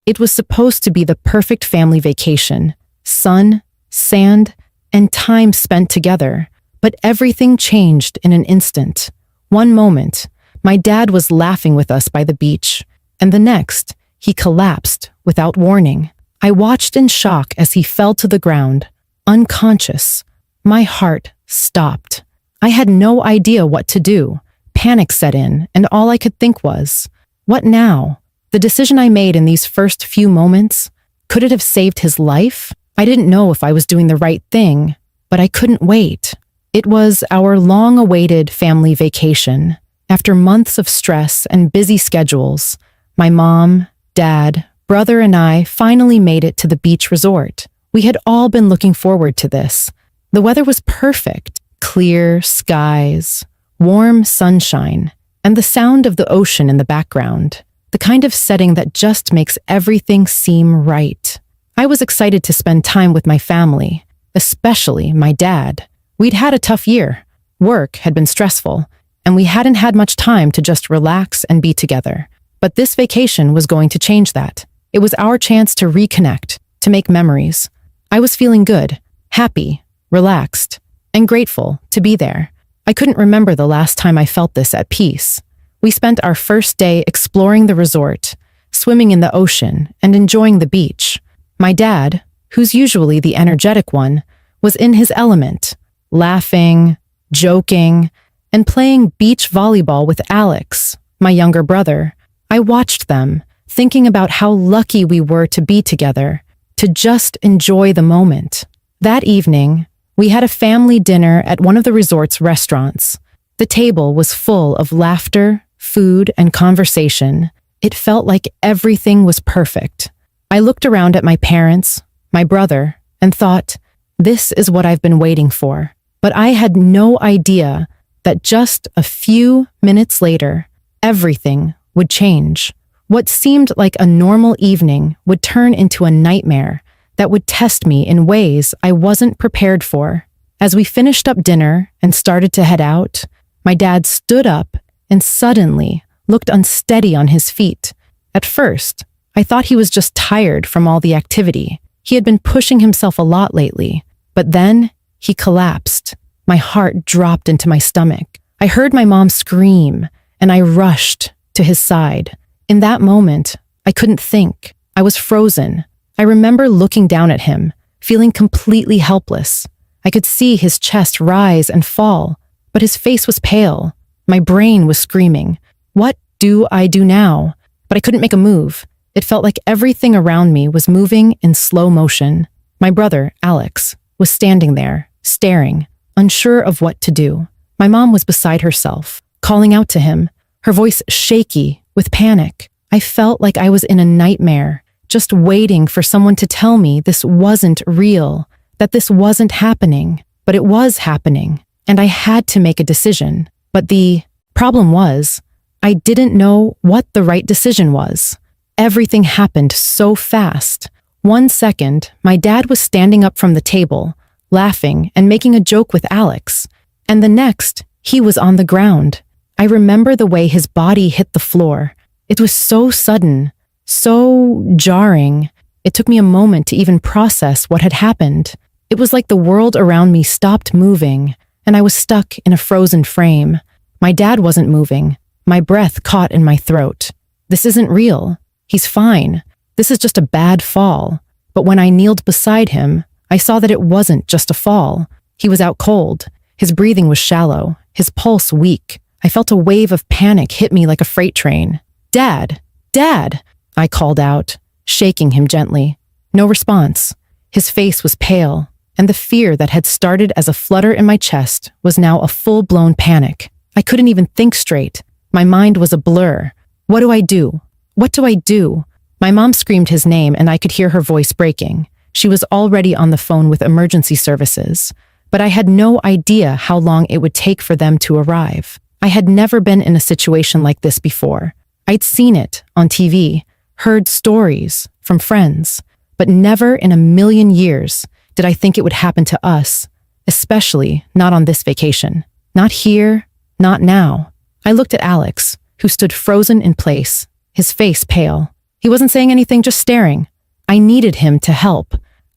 It was supposed to be the perfect family vacation: sun, sand, and time spent together. But everything changed in an instant. One moment, my dad was laughing with us by the beach, and the next, he collapsed without warning. I watched in shock as he fell to the ground, unconscious. My heart stopped. I had no idea what to do. Panic set in, and all I could think was, what now? The decision I made in these first few moments, could it have saved his life? I didn't know if I was doing the right thing, but I couldn't wait. It was our long-awaited family vacation. After months of stress and busy schedules, my mom, dad, brother, and I finally made it to the beach resort. We had all been looking forward to this. The weather was perfect: clear skies, warm sunshine, and the sound of the ocean in the background. The kind of setting that just makes everything seem right. I was excited to spend time with my family, especially my dad. We'd had a tough year. Work had been stressful, and we hadn't had much time to just relax and be together. But this vacation was going to change that. It was our chance to reconnect, to make memories. I was feeling good, happy, relaxed, and grateful to be there. I couldn't remember the last time I felt this at peace. We spent our first day exploring the resort, swimming in the ocean, and enjoying the beach. My dad, who's usually the energetic one, was in his element, laughing, joking, and playing beach volleyball with Alex, my younger brother. I watched them, thinking about how lucky we were to be together, to just enjoy the moment. That evening, we had a family dinner at one of the resort's restaurants. The table was full of laughter, food, and conversation. It felt like everything was perfect. I looked around at my parents, my brother, and thought, this is what I've been waiting for. But I had no idea that just a few minutes later, everything would change. What seemed like a normal evening would turn into a nightmare that would test me in ways I wasn't prepared for. As we finished up dinner and started to head out, my dad stood up and suddenly looked unsteady on his feet. At first, I thought he was just tired from all the activity. He had been pushing himself a lot lately. But then he collapsed. My heart dropped into my stomach. I heard my mom scream, and I rushed to his side. In that moment, I couldn't think. I was frozen. I remember looking down at him, feeling completely helpless. I could see his chest rise and fall, but his face was pale. My brain was screaming, what do I do now? But I couldn't make a move. It felt like everything around me was moving in slow motion. My brother, Alex, was standing there, staring, unsure of what to do. My mom was beside herself, calling out to him, her voice shaky with panic. I felt like I was in a nightmare, just waiting for someone to tell me this wasn't real, that this wasn't happening. But it was happening, and I had to make a decision. But the problem was, I didn't know what the right decision was. Everything happened so fast. 1 second, my dad was standing up from the table, laughing and making a joke with Alex. And the next, he was on the ground. I remember the way his body hit the floor. It was so sudden, so jarring. It took me a moment to even process what had happened. It was like the world around me stopped moving, and I was stuck in a frozen frame. My dad wasn't moving. My breath caught in my throat. This isn't real. He's fine. This is just a bad fall. But when I kneeled beside him, I saw that it wasn't just a fall. He was out cold. His breathing was shallow, his pulse weak. I felt a wave of panic hit me like a freight train. Dad! Dad! I called out, shaking him gently. No response. His face was pale, and the fear that had started as a flutter in my chest was now a full-blown panic. I couldn't even think straight. My mind was a blur. What do I do? What do I do? My mom screamed his name, and I could hear her voice breaking. She was already on the phone with emergency services, but I had no idea how long it would take for them to arrive. I had never been in a situation like this before. I'd seen it on TV, heard stories from friends, but never in a million years did I think it would happen to us, especially not on this vacation. Not here, not now. I looked at Alex, who stood frozen in place, his face pale. He wasn't saying anything, just staring. I needed him to help.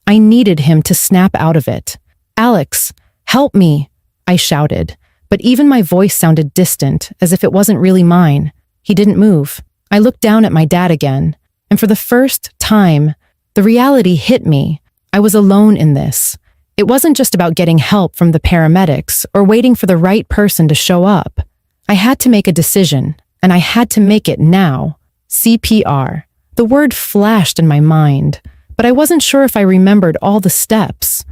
I needed him to snap out of it. "Alex, help me," I shouted, but even my voice sounded distant, as if it wasn't really mine. He didn't move. I looked down at my dad again, and for the first time, the reality hit me. I was alone in this. It wasn't just about getting help from the paramedics or waiting for the right person to show up. I had to make a decision, and I had to make it now. CPR. The word flashed in my mind, but I wasn't sure if I remembered all the steps.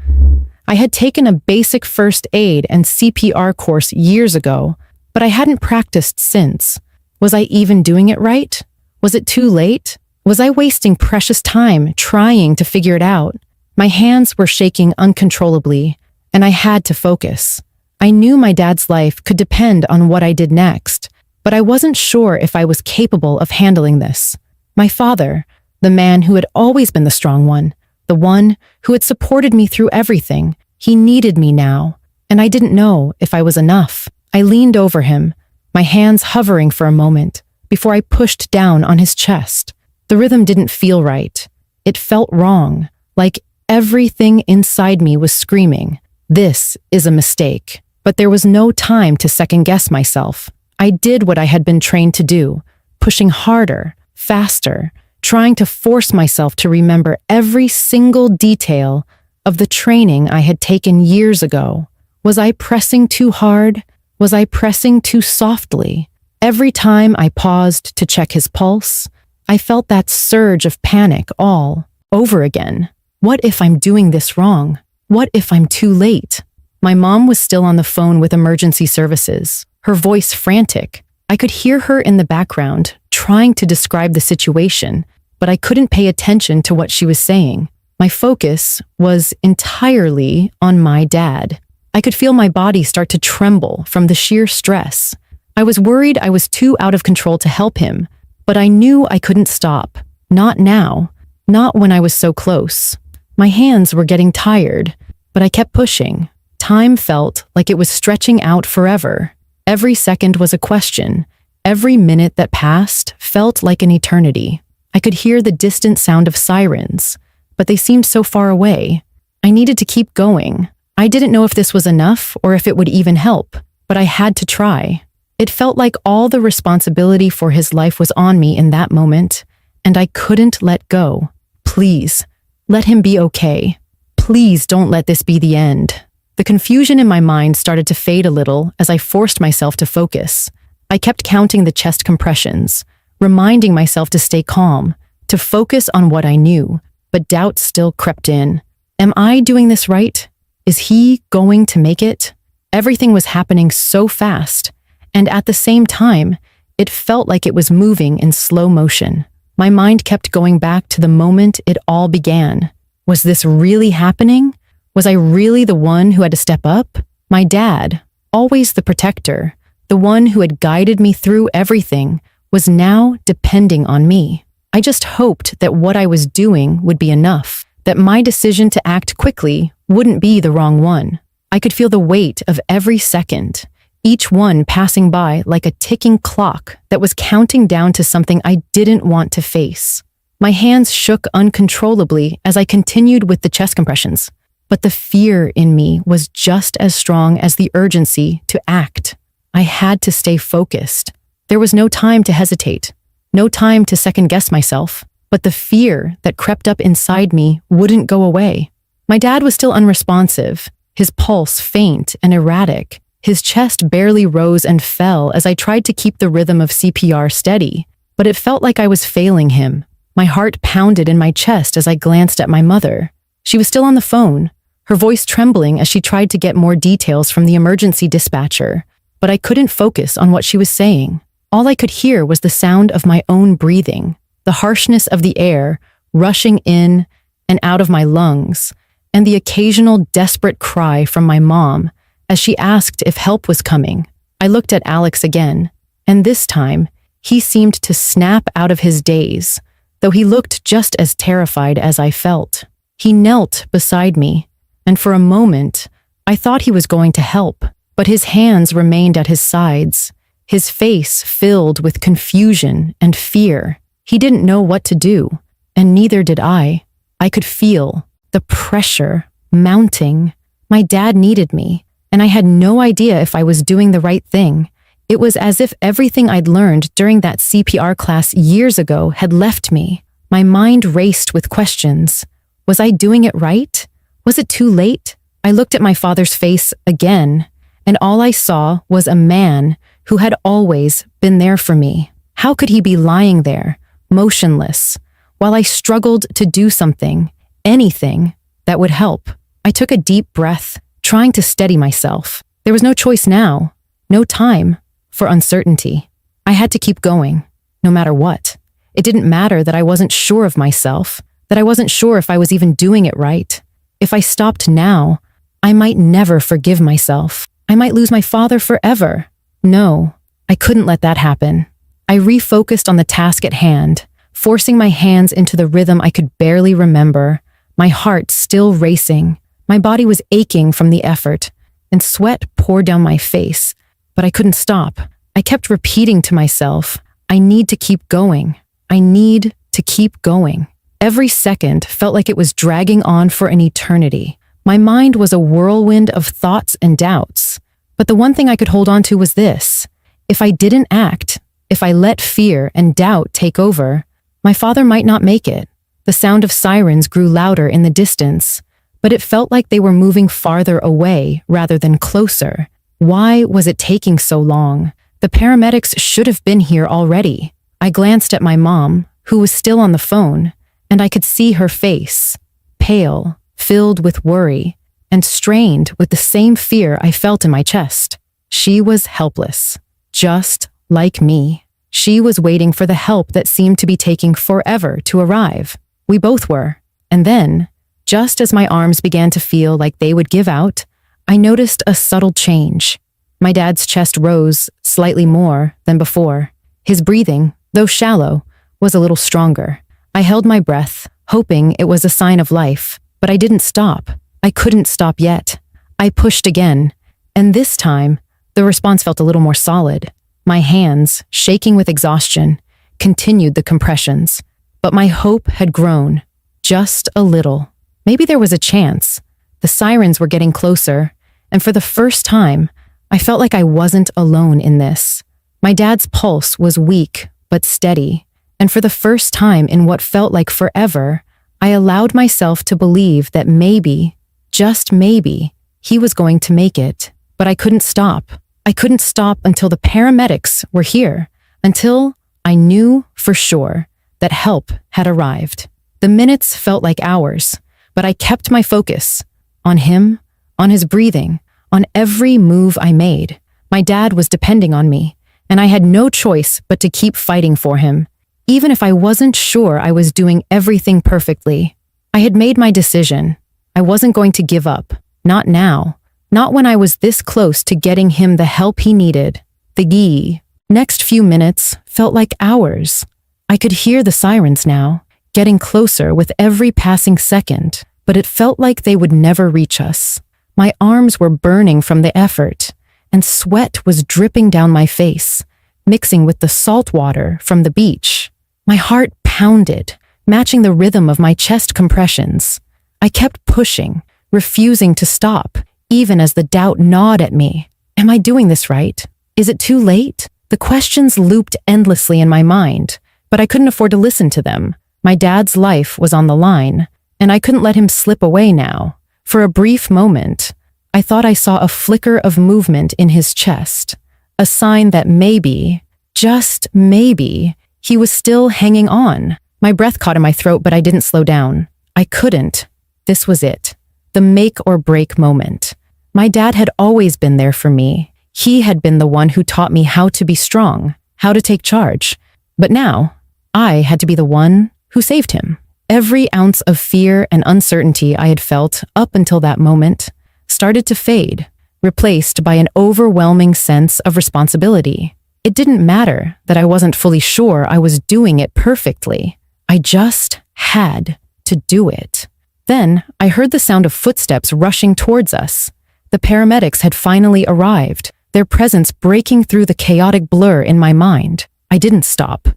I had taken a basic first aid and CPR course years ago, but I hadn't practiced since. Was I even doing it right? Was it too late? Was I wasting precious time trying to figure it out? My hands were shaking uncontrollably, and I had to focus. I knew my dad's life could depend on what I did next, but I wasn't sure if I was capable of handling this. My father, the man who had always been the strong one, the one who had supported me through everything, he needed me now, and I didn't know if I was enough. I leaned over him, my hands hovering for a moment, before I pushed down on his chest. The rhythm didn't feel right. It felt wrong, like everything inside me was screaming, "This is a mistake." But there was no time to second-guess myself. I did what I had been trained to do, pushing harder, faster, trying to force myself to remember every single detail of the training I had taken years ago. Was I pressing too hard? Was I pressing too softly? Every time I paused to check his pulse, I felt that surge of panic all over again. What if I'm doing this wrong? What if I'm too late? My mom was still on the phone with emergency services, her voice frantic. I could hear her in the background, trying to describe the situation, but I couldn't pay attention to what she was saying. My focus was entirely on my dad. I could feel my body start to tremble from the sheer stress. I was worried I was too out of control to help him, but I knew I couldn't stop. Not now. Not when I was so close. My hands were getting tired, but I kept pushing. Time felt like it was stretching out forever. Every second was a question. Every minute that passed felt like an eternity. I could hear the distant sound of sirens, but they seemed so far away. I needed to keep going. I didn't know if this was enough or if it would even help, but I had to try. It felt like all the responsibility for his life was on me in that moment, and I couldn't let go. Please, let him be okay. Please don't let this be the end. The confusion in my mind started to fade a little as I forced myself to focus. I kept counting the chest compressions, reminding myself to stay calm, to focus on what I knew, but doubt still crept in. Am I doing this right? Is he going to make it? Everything was happening so fast, and at the same time, it felt like it was moving in slow motion. My mind kept going back to the moment it all began. Was this really happening? Was I really the one who had to step up? My dad, always the protector, the one who had guided me through everything, was now depending on me. I just hoped that what I was doing would be enough, that my decision to act quickly wouldn't be the wrong one. I could feel the weight of every second, each one passing by like a ticking clock that was counting down to something I didn't want to face. My hands shook uncontrollably as I continued with the chest compressions. But the fear in me was just as strong as the urgency to act. I had to stay focused. There was no time to hesitate, no time to second-guess myself, but the fear that crept up inside me wouldn't go away. My dad was still unresponsive, his pulse faint and erratic. His chest barely rose and fell as I tried to keep the rhythm of CPR steady, but it felt like I was failing him. My heart pounded in my chest as I glanced at my mother. She was still on the phone, her voice trembling as she tried to get more details from the emergency dispatcher, but I couldn't focus on what she was saying. All I could hear was the sound of my own breathing, the harshness of the air rushing in and out of my lungs, and the occasional desperate cry from my mom as she asked if help was coming. I looked at Alex again, and this time, he seemed to snap out of his daze, though he looked just as terrified as I felt. He knelt beside me, and for a moment, I thought he was going to help, but his hands remained at his sides, his face filled with confusion and fear. He didn't know what to do, and neither did I. I could feel the pressure mounting. My dad needed me, and I had no idea if I was doing the right thing. It was as if everything I'd learned during that CPR class years ago had left me. My mind raced with questions. Was I doing it right? Was it too late? I looked at my father's face again, and all I saw was a man who had always been there for me. How could he be lying there, motionless, while I struggled to do something, anything, that would help? I took a deep breath, trying to steady myself. There was no choice now, no time for uncertainty. I had to keep going, no matter what. It didn't matter that I wasn't sure of myself, that I wasn't sure if I was even doing it right. If I stopped now, I might never forgive myself. I might lose my father forever. No, I couldn't let that happen. I refocused on the task at hand, forcing my hands into the rhythm I could barely remember, my heart still racing. My body was aching from the effort, and sweat poured down my face, but I couldn't stop. I kept repeating to myself, I need to keep going. I need to keep going. Every second felt like it was dragging on for an eternity. My mind was a whirlwind of thoughts and doubts. But the one thing I could hold on to was this. If I didn't act, if I let fear and doubt take over, my father might not make it. The sound of sirens grew louder in the distance, but it felt like they were moving farther away rather than closer. Why was it taking so long? The paramedics should have been here already. I glanced at my mom, who was still on the phone, and I could see her face, pale, filled with worry, and strained with the same fear I felt in my chest. She was helpless, just like me. She was waiting for the help that seemed to be taking forever to arrive. We both were. And then, just as my arms began to feel like they would give out, I noticed a subtle change. My dad's chest rose slightly more than before. His breathing, though shallow, was a little stronger. I held my breath, hoping it was a sign of life, but I didn't stop. I couldn't stop yet. I pushed again, and this time, the response felt a little more solid. My hands, shaking with exhaustion, continued the compressions, but my hope had grown, just a little. Maybe there was a chance. The sirens were getting closer, and for the first time, I felt like I wasn't alone in this. My dad's pulse was weak but steady, and for the first time in what felt like forever, I allowed myself to believe that maybe, just maybe, he was going to make it. But I couldn't stop. I couldn't stop until the paramedics were here, until I knew for sure that help had arrived. The minutes felt like hours, but I kept my focus on him, on his breathing, on every move I made. My dad was depending on me, and I had no choice but to keep fighting for him. Even if I wasn't sure I was doing everything perfectly, I had made my decision. I wasn't going to give up. Not now. Not when I was this close to getting him the help he needed. The next few minutes felt like hours. I could hear the sirens now, getting closer with every passing second, but it felt like they would never reach us. My arms were burning from the effort, and sweat was dripping down my face, mixing with the salt water from the beach. My heart pounded, matching the rhythm of my chest compressions. I kept pushing, refusing to stop, even as the doubt gnawed at me. Am I doing this right? Is it too late? The questions looped endlessly in my mind, but I couldn't afford to listen to them. My dad's life was on the line, and I couldn't let him slip away now. For a brief moment, I thought I saw a flicker of movement in his chest, a sign that maybe, just maybe, he was still hanging on. My breath caught in my throat, but I didn't slow down. I couldn't. This was it. The make or break moment. My dad had always been there for me. He had been the one who taught me how to be strong, how to take charge. But now, I had to be the one who saved him. Every ounce of fear and uncertainty I had felt up until that moment started to fade, replaced by an overwhelming sense of responsibility. It didn't matter that I wasn't fully sure I was doing it perfectly. I just had to do it. Then I heard the sound of footsteps rushing towards us. The paramedics had finally arrived, their presence breaking through the chaotic blur in my mind. I didn't stop.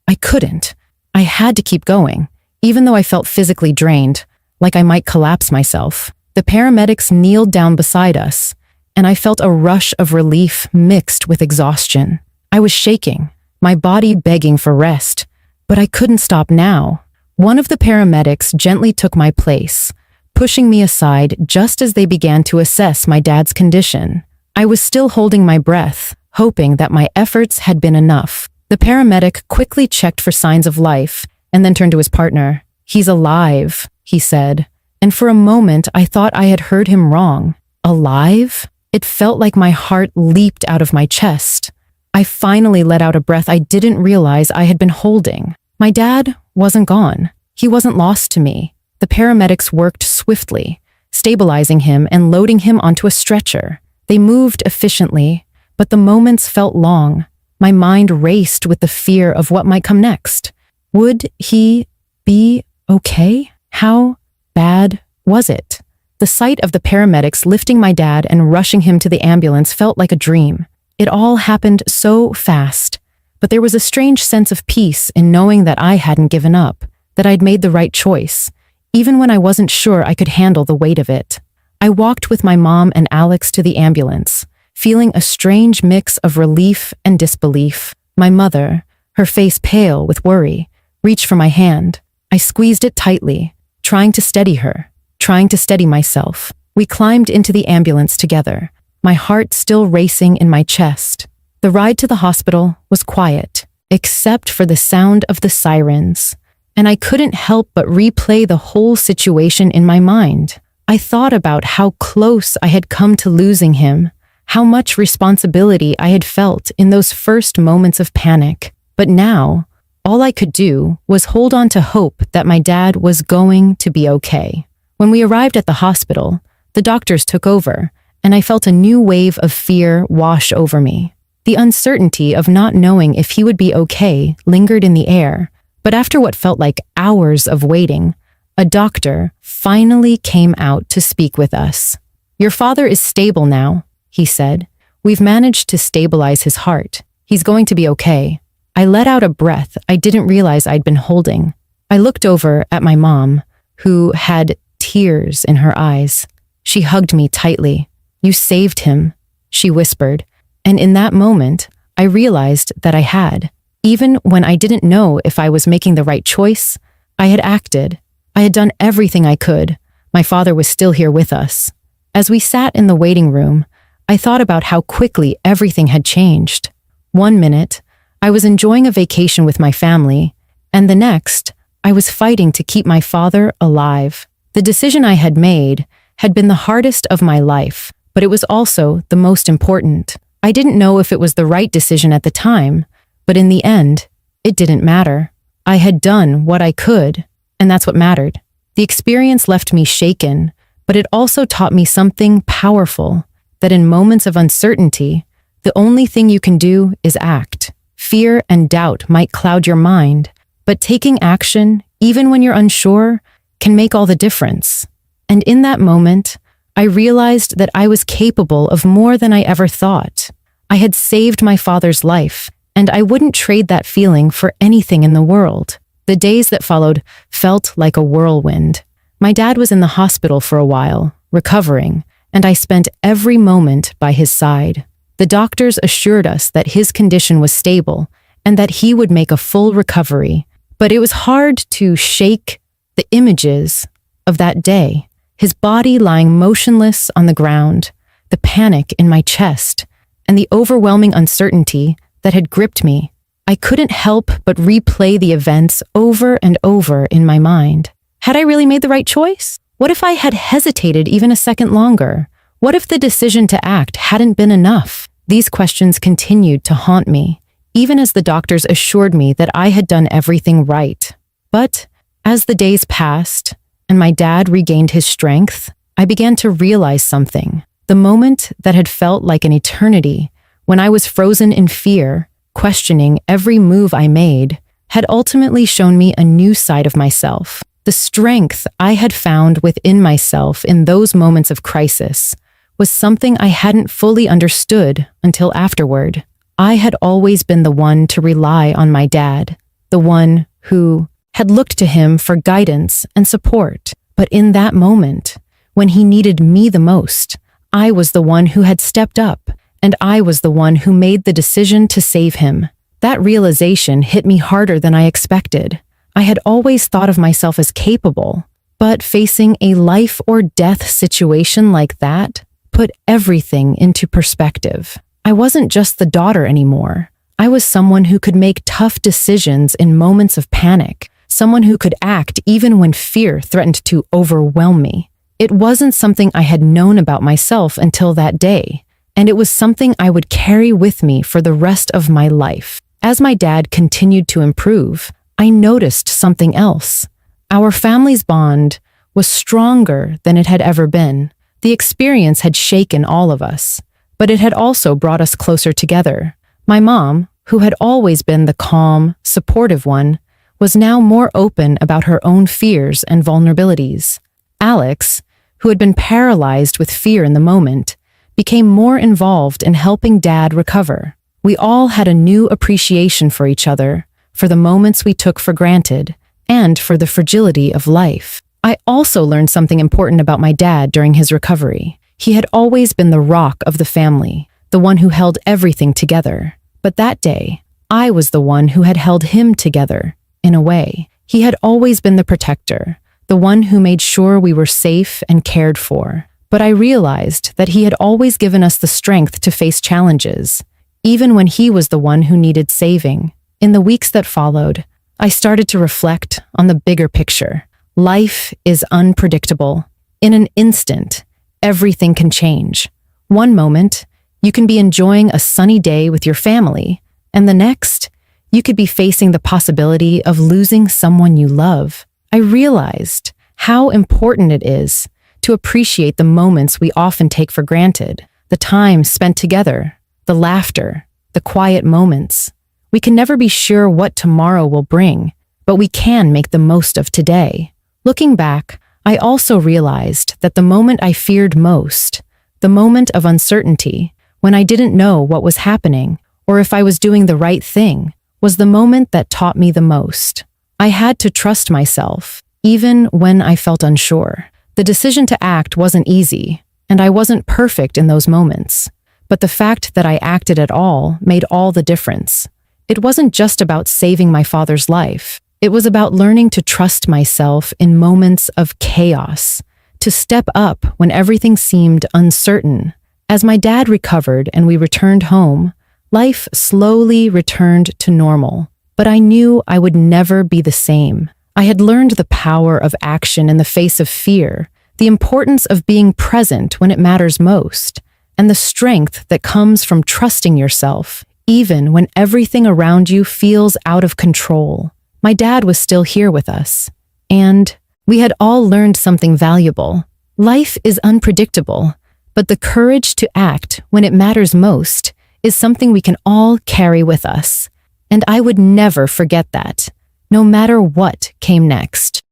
I couldn't. I had to keep going, even though I felt physically drained, like I might collapse myself. The paramedics kneeled down beside us, and I felt a rush of relief mixed with exhaustion. I was shaking, my body begging for rest, but I couldn't stop now. One of the paramedics gently took my place, pushing me aside just as they began to assess my dad's condition. I was still holding my breath, hoping that my efforts had been enough. The paramedic quickly checked for signs of life and then turned to his partner. "He's alive," he said, and for a moment I thought I had heard him wrong. Alive? It felt like my heart leaped out of my chest. I finally let out a breath I didn't realize I had been holding. My dad wasn't gone. He wasn't lost to me. The paramedics worked swiftly, stabilizing him and loading him onto a stretcher. They moved efficiently, but the moments felt long. My mind raced with the fear of what might come next. Would he be okay? How bad was it? The sight of the paramedics lifting my dad and rushing him to the ambulance felt like a dream. It all happened so fast, but there was a strange sense of peace in knowing that I hadn't given up, that I'd made the right choice, even when I wasn't sure I could handle the weight of it. I walked with my mom and Alex to the ambulance, feeling a strange mix of relief and disbelief. My mother, her face pale with worry, reached for my hand. I squeezed it tightly, trying to steady her, trying to steady myself. We climbed into the ambulance together, my heart still racing in my chest. The ride to the hospital was quiet, except for the sound of the sirens, and I couldn't help but replay the whole situation in my mind. I thought about how close I had come to losing him, how much responsibility I had felt in those first moments of panic. But now, all I could do was hold on to hope that my dad was going to be okay. When we arrived at the hospital, the doctors took over, and I felt a new wave of fear wash over me. The uncertainty of not knowing if he would be okay lingered in the air, but after what felt like hours of waiting, a doctor finally came out to speak with us. "Your father is stable now," he said. "We've managed to stabilize his heart. He's going to be okay." I let out a breath I didn't realize I'd been holding. I looked over at my mom, who had tears in her eyes. She hugged me tightly. "You saved him," she whispered, and in that moment, I realized that I had. Even when I didn't know if I was making the right choice, I had acted. I had done everything I could. My father was still here with us. As we sat in the waiting room, I thought about how quickly everything had changed. One minute, I was enjoying a vacation with my family, and the next, I was fighting to keep my father alive. The decision I had made had been the hardest of my life, but it was also the most important. I didn't know if it was the right decision at the time, but in the end, it didn't matter. I had done what I could, and that's what mattered. The experience left me shaken, but it also taught me something powerful, that in moments of uncertainty, the only thing you can do is act. Fear and doubt might cloud your mind, but taking action, even when you're unsure, can make all the difference. And in that moment, I realized that I was capable of more than I ever thought. I had saved my father's life, and I wouldn't trade that feeling for anything in the world. The days that followed felt like a whirlwind. My dad was in the hospital for a while, recovering, and I spent every moment by his side. The doctors assured us that his condition was stable and that he would make a full recovery, but it was hard to shake the images of that day. His body lying motionless on the ground, the panic in my chest, and the overwhelming uncertainty that had gripped me. I couldn't help but replay the events over and over in my mind. Had I really made the right choice? What if I had hesitated even a second longer? What if the decision to act hadn't been enough? These questions continued to haunt me, even as the doctors assured me that I had done everything right. But as the days passed and my dad regained his strength, I began to realize something. The moment that had felt like an eternity, when I was frozen in fear, questioning every move I made, had ultimately shown me a new side of myself. The strength I had found within myself in those moments of crisis was something I hadn't fully understood until afterward. I had always been the one to rely on my dad, the one who had looked to him for guidance and support. But in that moment, when he needed me the most, I was the one who had stepped up, and I was the one who made the decision to save him. That realization hit me harder than I expected. I had always thought of myself as capable, but facing a life or death situation like that put everything into perspective. I wasn't just the daughter anymore. I was someone who could make tough decisions in moments of panic, someone who could act even when fear threatened to overwhelm me. It wasn't something I had known about myself until that day, and it was something I would carry with me for the rest of my life. As my dad continued to improve, I noticed something else. Our family's bond was stronger than it had ever been. The experience had shaken all of us, but it had also brought us closer together. My mom, who had always been the calm, supportive one, was now more open about her own fears and vulnerabilities. Alex, who had been paralyzed with fear in the moment, became more involved in helping Dad recover. We all had a new appreciation for each other, for the moments we took for granted, and for the fragility of life. I also learned something important about my dad during his recovery. He had always been the rock of the family, the one who held everything together. But that day, I was the one who had held him together, in a way. He had always been the protector, the one who made sure we were safe and cared for. But I realized that he had always given us the strength to face challenges, even when he was the one who needed saving. In the weeks that followed, I started to reflect on the bigger picture. Life is unpredictable. In an instant, everything can change. One moment, you can be enjoying a sunny day with your family, and the next, you could be facing the possibility of losing someone you love. I realized how important it is to appreciate the moments we often take for granted, the time spent together, the laughter, the quiet moments. We can never be sure what tomorrow will bring, but we can make the most of today. Looking back, I also realized that the moment I feared most, the moment of uncertainty, when I didn't know what was happening or if I was doing the right thing, was the moment that taught me the most. I had to trust myself, even when I felt unsure. The decision to act wasn't easy, and I wasn't perfect in those moments. But the fact that I acted at all made all the difference. It wasn't just about saving my father's life. It was about learning to trust myself in moments of chaos, to step up when everything seemed uncertain. As my dad recovered and we returned home, life slowly returned to normal. But I knew I would never be the same. I had learned the power of action in the face of fear, the importance of being present when it matters most, and the strength that comes from trusting yourself, even when everything around you feels out of control. My dad was still here with us, and we had all learned something valuable. Life is unpredictable, but the courage to act when it matters most is something we can all carry with us. And I would never forget that, no matter what came next.